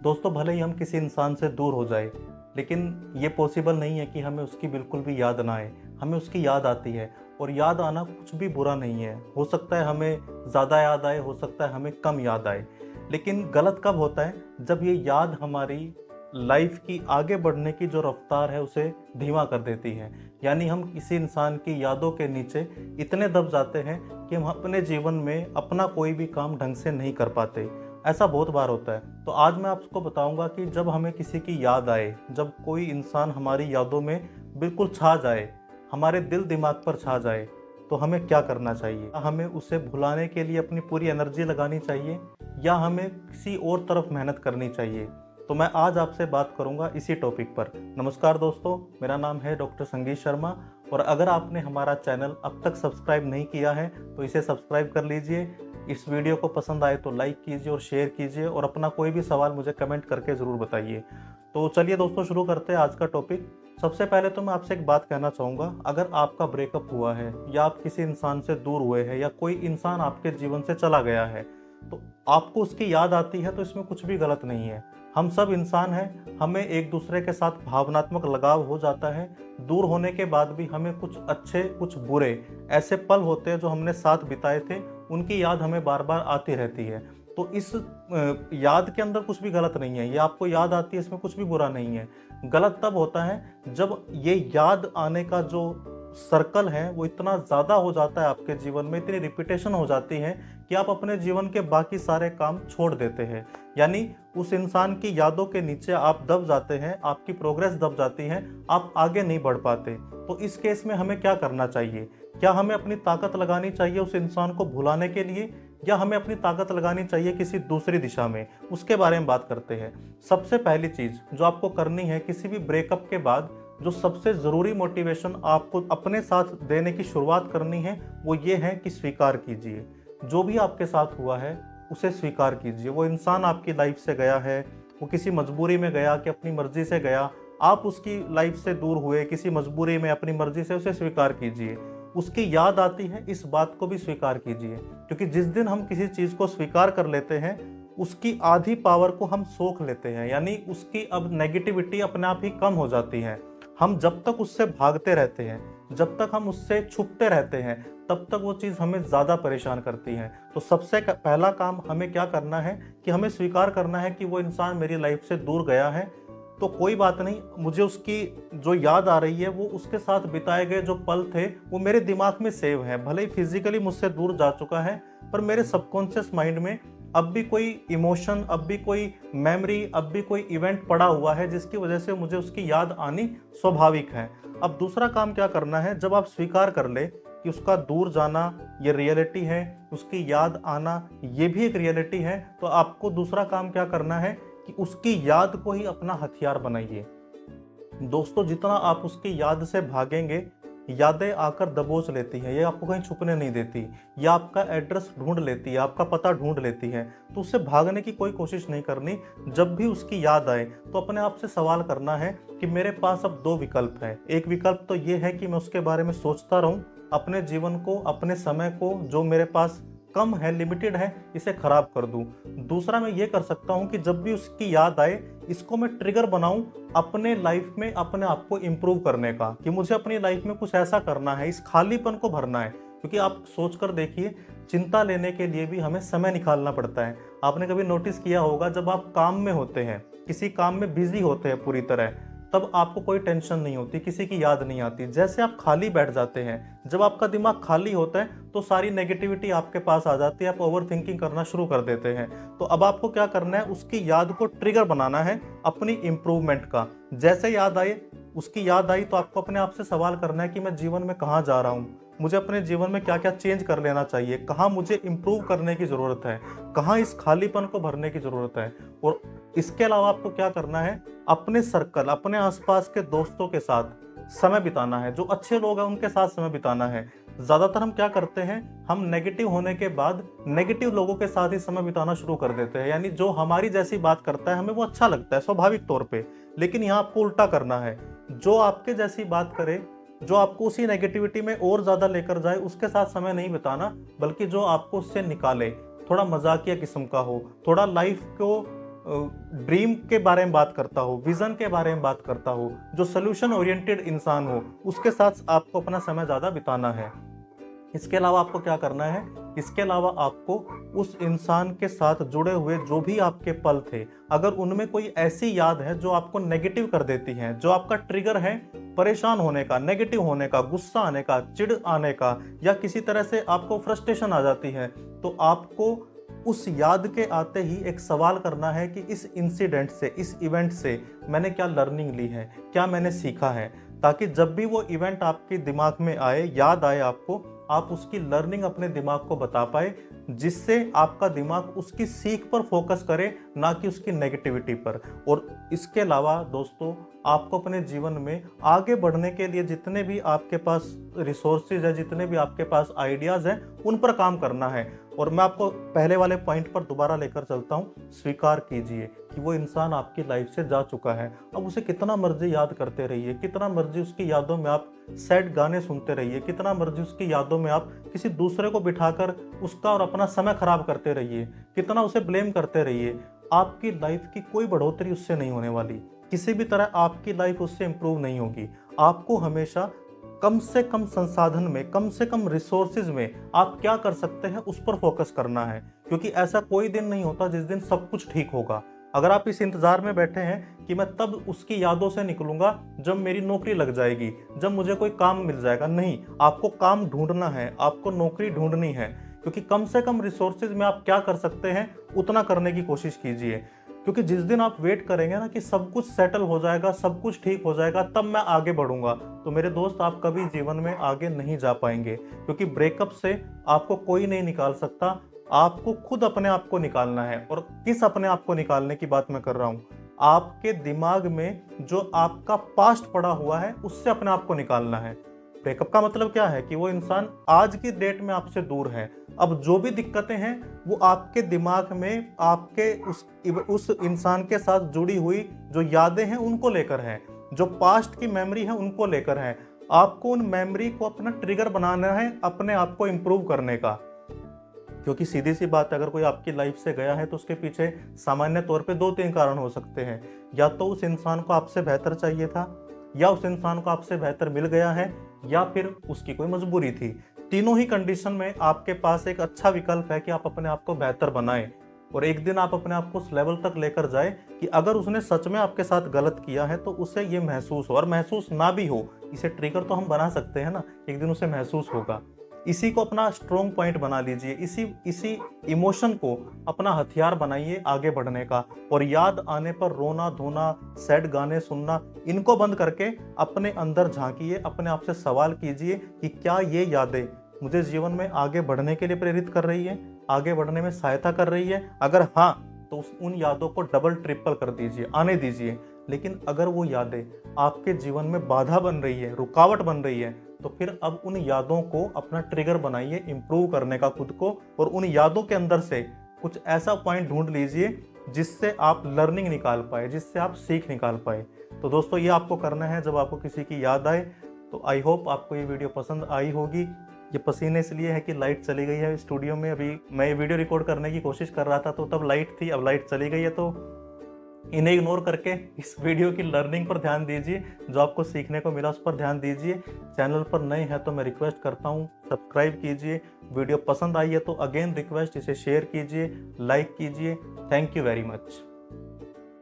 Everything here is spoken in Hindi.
दोस्तों भले ही हम किसी इंसान से दूर हो जाए, लेकिन ये पॉसिबल नहीं है कि हमें उसकी बिल्कुल भी याद ना आए। हमें उसकी याद आती है, और याद आना कुछ भी बुरा नहीं है। हो सकता है हमें ज़्यादा याद आए, हो सकता है हमें कम याद आए। लेकिन गलत कब होता है? जब ये याद हमारी लाइफ की आगे बढ़ने की जो रफ्तार है उसे धीमा कर देती है। यानी हम किसी इंसान की यादों के नीचे इतने दब जाते हैं कि हम अपने जीवन में अपना कोई भी काम ढंग से नहीं कर पाते। ऐसा बहुत बार होता है। तो आज मैं आपको बताऊंगा कि जब हमें किसी की याद आए, जब कोई इंसान हमारी यादों में बिल्कुल छा जाए, हमारे दिल दिमाग पर छा जाए, तो हमें क्या करना चाहिए? हमें उसे भुलाने के लिए अपनी पूरी एनर्जी लगानी चाहिए, या हमें किसी और तरफ मेहनत करनी चाहिए? तो मैं आज आपसे बात करूंगा इसी टॉपिक पर। नमस्कार दोस्तों, मेरा नाम है डॉक्टर संगीत शर्मा, और अगर आपने हमारा चैनल अब तक सब्सक्राइब नहीं किया है तो इसे सब्सक्राइब कर लीजिए। इस वीडियो को पसंद आए तो लाइक कीजिए और शेयर कीजिए, और अपना कोई भी सवाल मुझे कमेंट करके ज़रूर बताइए। तो चलिए दोस्तों, शुरू करते हैं आज का टॉपिक। सबसे पहले तो मैं आपसे एक बात कहना चाहूँगा। अगर आपका ब्रेकअप हुआ है, या आप किसी इंसान से दूर हुए हैं, या कोई इंसान आपके जीवन से चला गया है, तो आपको उसकी याद आती है, तो इसमें कुछ भी गलत नहीं है। हम सब इंसान हैं, हमें एक दूसरे के साथ भावनात्मक लगाव हो जाता है। दूर होने के बाद भी हमें कुछ अच्छे कुछ बुरे ऐसे पल होते हैं जो हमने साथ बिताए थे, उनकी याद हमें बार बार आती रहती है। तो इस याद के अंदर कुछ भी गलत नहीं है। ये आपको याद आती है, इसमें कुछ भी बुरा नहीं है। गलत तब होता है जब ये याद आने का जो सर्कल है वो इतना ज़्यादा हो जाता है, आपके जीवन में इतनी रिपीटेशन हो जाती है कि आप अपने जीवन के बाकी सारे काम छोड़ देते हैं। यानी उस इंसान की यादों के नीचे आप दब जाते हैं, आपकी प्रोग्रेस दब जाती है, आप आगे नहीं बढ़ पाते। तो इस केस में हमें क्या करना चाहिए? क्या हमें अपनी ताकत लगानी चाहिए उस इंसान को भुलाने के लिए, या हमें अपनी ताकत लगानी चाहिए किसी दूसरी दिशा में? उसके बारे में बात करते हैं। सबसे पहली चीज़ जो आपको करनी है किसी भी ब्रेकअप के बाद, जो सबसे ज़रूरी मोटिवेशन आपको अपने साथ देने की शुरुआत करनी है, वो ये है कि स्वीकार कीजिए। जो भी आपके साथ हुआ है उसे स्वीकार कीजिए। वो इंसान आपकी लाइफ से गया है, वो किसी मजबूरी में गया कि अपनी मर्जी से गया, आप उसकी लाइफ से दूर हुए किसी मजबूरी में, अपनी मर्जी से, उसे स्वीकार कीजिए। उसकी याद आती है, इस बात को भी स्वीकार कीजिए, क्योंकि जिस दिन हम किसी चीज़ को स्वीकार कर लेते हैं, उसकी आधी पावर को हम सोख लेते हैं। यानी उसकी अब नेगेटिविटी अपने आप ही कम हो जाती है। हम जब तक उससे भागते रहते हैं, जब तक हम उससे छुपते रहते हैं, तब तक वो चीज़ हमें ज़्यादा परेशान करती है। तो सबसे पहला काम हमें क्या करना है कि हमें स्वीकार करना है कि वो इंसान मेरी लाइफ से दूर गया है, तो कोई बात नहीं। मुझे उसकी जो याद आ रही है, वो उसके साथ बिताए गए जो पल थे वो मेरे दिमाग में सेव है। भले ही फिजिकली मुझसे दूर जा चुका है, पर मेरे सबकॉन्शियस माइंड में अब भी कोई इमोशन, अब भी कोई मेमोरी, अब भी कोई इवेंट पड़ा हुआ है जिसकी वजह से मुझे उसकी याद आनी स्वाभाविक है। अब दूसरा काम क्या करना है, जब आप स्वीकार कर ले कि उसका दूर जाना ये रियलिटी है, उसकी याद आना ये भी एक रियलिटी है, तो आपको दूसरा काम क्या करना है कि उसकी याद को ही अपना हथियार बनाइए। दोस्तों, जितना आप उसकी याद से भागेंगे, यादें आकर दबोच लेती हैं, ये आपको कहीं छुपने नहीं देती। ये आपका एड्रेस ढूंढ लेती है, आपका पता ढूंढ लेती है। तो उससे भागने की कोई कोशिश नहीं करनी। जब भी उसकी याद आए तो अपने आप से सवाल करना है कि मेरे पास अब दो विकल्प हैं। एक विकल्प तो ये है कि मैं उसके बारे में सोचता रहूं, अपने जीवन को, अपने समय को जो मेरे पास कम है, लिमिटेड है, इसे खराब कर दूं। दूसरा मैं ये कर सकता हूं कि जब भी उसकी याद आए, इसको मैं ट्रिगर बनाऊं अपने लाइफ में अपने आप को इम्प्रूव करने का, कि मुझे अपनी लाइफ में कुछ ऐसा करना है, इस खालीपन को भरना है। क्योंकि आप सोच कर देखिए, चिंता लेने के लिए भी हमें समय निकालना पड़ता है। आपने कभी नोटिस किया होगा, जब आप काम में होते हैं, किसी काम में बिजी होते हैं पूरी तरह, तब आपको कोई टेंशन नहीं होती, किसी की याद नहीं आती। जैसे आप खाली बैठ जाते हैं, जब आपका दिमाग खाली होता है, तो सारी नेगेटिविटी आपके पास आ जाती है, आप ओवर थिंकिंग करना शुरू कर देते हैं। तो अब आपको क्या करना है, उसकी याद को ट्रिगर बनाना है अपनी इम्प्रूवमेंट का। जैसे याद आए, उसकी याद आई, तो आपको अपने आप से सवाल करना है कि मैं जीवन में कहाँ जा रहा हूँ, मुझे अपने जीवन में क्या क्या चेंज कर लेना चाहिए, कहाँ मुझे इम्प्रूव करने की ज़रूरत है, कहाँ इस खालीपन को भरने की ज़रूरत है। और इसके अलावा आपको क्या करना है, अपने सर्कल, अपने आसपास के दोस्तों के साथ समय बिताना है। जो अच्छे लोग हैं उनके साथ समय बिताना है। ज़्यादातर हम क्या करते हैं, हम नेगेटिव होने के बाद नेगेटिव लोगों के साथ ही समय बिताना शुरू कर देते हैं। यानी जो हमारी जैसी बात करता है, हमें वो अच्छा लगता है स्वाभाविक तौर पे। लेकिन यहाँ आपको उल्टा करना है, जो आपके जैसी बात करे, जो आपको उसी नेगेटिविटी में और ज़्यादा लेकर जाए, उसके साथ समय नहीं बिताना, बल्कि जो आपको उससे निकाले, थोड़ा मजाकिया किस्म का हो, थोड़ा लाइफ को ड्रीम के बारे में बात करता हो, विजन के बारे में बात करता हो, जो सोल्यूशन ओरिएंटेड इंसान हो, उसके साथ आपको अपना समय ज़्यादा बिताना है। इसके अलावा आपको क्या करना है, इसके अलावा आपको उस इंसान के साथ जुड़े हुए जो भी आपके पल थे, अगर उनमें कोई ऐसी याद है जो आपको नेगेटिव कर देती है, जो आपका ट्रिगर है परेशान होने का, नेगेटिव होने का, गुस्सा आने का, चिढ़ आने का, या किसी तरह से आपको फ्रस्ट्रेशन आ जाती है, तो आपको उस याद के आते ही एक सवाल करना है कि इस इंसिडेंट से, इस इवेंट से मैंने क्या लर्निंग ली है, क्या मैंने सीखा है, ताकि जब भी वो इवेंट आपके दिमाग में आए, याद आए आपको, आप उसकी लर्निंग अपने दिमाग को बता पाए, जिससे आपका दिमाग उसकी सीख पर फोकस करे, ना कि उसकी नेगेटिविटी पर। और इसके अलावा दोस्तों, आपको अपने जीवन में आगे बढ़ने के लिए जितने भी आपके पास रिसोर्सेज है, जितने भी आपके पास आइडियाज़ हैं, उन पर काम करना है। और मैं आपको पहले वाले पॉइंट पर दोबारा लेकर चलता हूँ, स्वीकार कीजिए कि वो इंसान आपकी लाइफ से जा चुका है। अब उसे कितना मर्जी याद करते रहिए, कितना मर्जी उसकी यादों में आप सैड गाने सुनते रहिए, कितना मर्जी उसकी यादों में आप किसी दूसरे को बिठाकर उसका और अपना समय खराब करते रहिए, कितना उसे ब्लेम करते रहिए, आपकी लाइफ की कोई बढ़ोतरी उससे नहीं होने वाली। किसी भी तरह आपकी लाइफ उससे इंप्रूव नहीं होगी। आपको हमेशा कम से कम संसाधन में, कम से कम रिसोर्सेज में आप क्या कर सकते हैं उस पर फोकस करना है, क्योंकि ऐसा कोई दिन नहीं होता जिस दिन सब कुछ ठीक होगा। अगर आप इस इंतजार में बैठे हैं कि मैं तब उसकी यादों से निकलूंगा जब मेरी नौकरी लग जाएगी, जब मुझे कोई काम मिल जाएगा, नहीं, आपको काम ढूंढना है, आपको नौकरी ढूंढनी है। क्योंकि कम से कम रिसोर्सेज में आप क्या कर सकते हैं उतना करने की कोशिश कीजिए। क्योंकि जिस दिन आप वेट करेंगे ना कि सब कुछ सेटल हो जाएगा, सब कुछ ठीक हो जाएगा, तब मैं आगे बढ़ूंगा, तो मेरे दोस्त आप कभी जीवन में आगे नहीं जा पाएंगे। क्योंकि ब्रेकअप से आपको कोई नहीं निकाल सकता, आपको खुद अपने आप को निकालना है। और किस अपने आप को निकालने की बात मैं कर रहा हूँ, आपके दिमाग में जो आपका पास्ट पड़ा हुआ है उससे अपने आप को निकालना है। ब्रेकअप का मतलब क्या है कि वो इंसान आज की डेट में आपसे दूर है। अब जो भी दिक्कतें हैं वो आपके दिमाग में आपके उस इंसान के साथ जुड़ी हुई जो यादें हैं उनको लेकर हैं, जो पास्ट की मेमोरी है उनको लेकर हैं। आपको उन मेमोरी को अपना ट्रिगर बनाना है अपने आप को इम्प्रूव करने का। क्योंकि सीधी सी बात है, अगर कोई आपकी लाइफ से गया है तो उसके पीछे सामान्य तौर पे 2-3 कारण हो सकते हैं। या तो उस इंसान को आपसे बेहतर चाहिए था, या उस इंसान को आपसे बेहतर मिल गया है, या फिर उसकी कोई मजबूरी थी। तीनों ही कंडीशन में आपके पास एक अच्छा विकल्प है कि आप अपने आप को बेहतर बनाएं। और एक दिन आप अपने आप को उस लेवल तक लेकर जाए कि अगर उसने सच में आपके साथ गलत किया है तो उसे ये महसूस हो, और महसूस ना भी हो, इसे ट्रिगर तो हम बना सकते हैं ना, एक दिन उसे महसूस होगा। इसी को अपना स्ट्रॉन्ग पॉइंट बना लीजिए, इसी इमोशन को अपना हथियार बनाइए आगे बढ़ने का। और याद आने पर रोना धोना, सैड गाने सुनना, इनको बंद करके अपने अंदर झांकिए, अपने आप से सवाल कीजिए कि क्या ये यादें मुझे जीवन में आगे बढ़ने के लिए प्रेरित कर रही है, आगे बढ़ने में सहायता कर रही है। अगर हाँ, तो उन यादों को डबल ट्रिपल कर दीजिए, आने दीजिए। लेकिन अगर वो यादें आपके जीवन में बाधा बन रही है, रुकावट बन रही है, तो फिर अब उन यादों को अपना ट्रिगर बनाइए इम्प्रूव करने का खुद को। और उन यादों के अंदर से कुछ ऐसा पॉइंट ढूंढ लीजिए जिससे आप लर्निंग निकाल पाए, जिससे आप सीख निकाल पाए। तो दोस्तों, ये आपको करना है जब आपको किसी की याद आए। तो आई होप आपको ये वीडियो पसंद आई होगी। ये पसीने इसलिए है कि लाइट चली गई है स्टूडियो में। अभी मैं ये वीडियो रिकॉर्ड करने की कोशिश कर रहा था तो तब लाइट थी, अब लाइट चली गई है। तो इन्हें इग्नोर करके इस वीडियो की लर्निंग पर ध्यान दीजिए, जो आपको सीखने को मिला उस पर ध्यान दीजिए। चैनल पर नए हैं तो मैं रिक्वेस्ट करता हूँ सब्सक्राइब कीजिए। वीडियो पसंद आई है तो अगेन रिक्वेस्ट, इसे शेयर कीजिए, लाइक कीजिए। Thank you very much.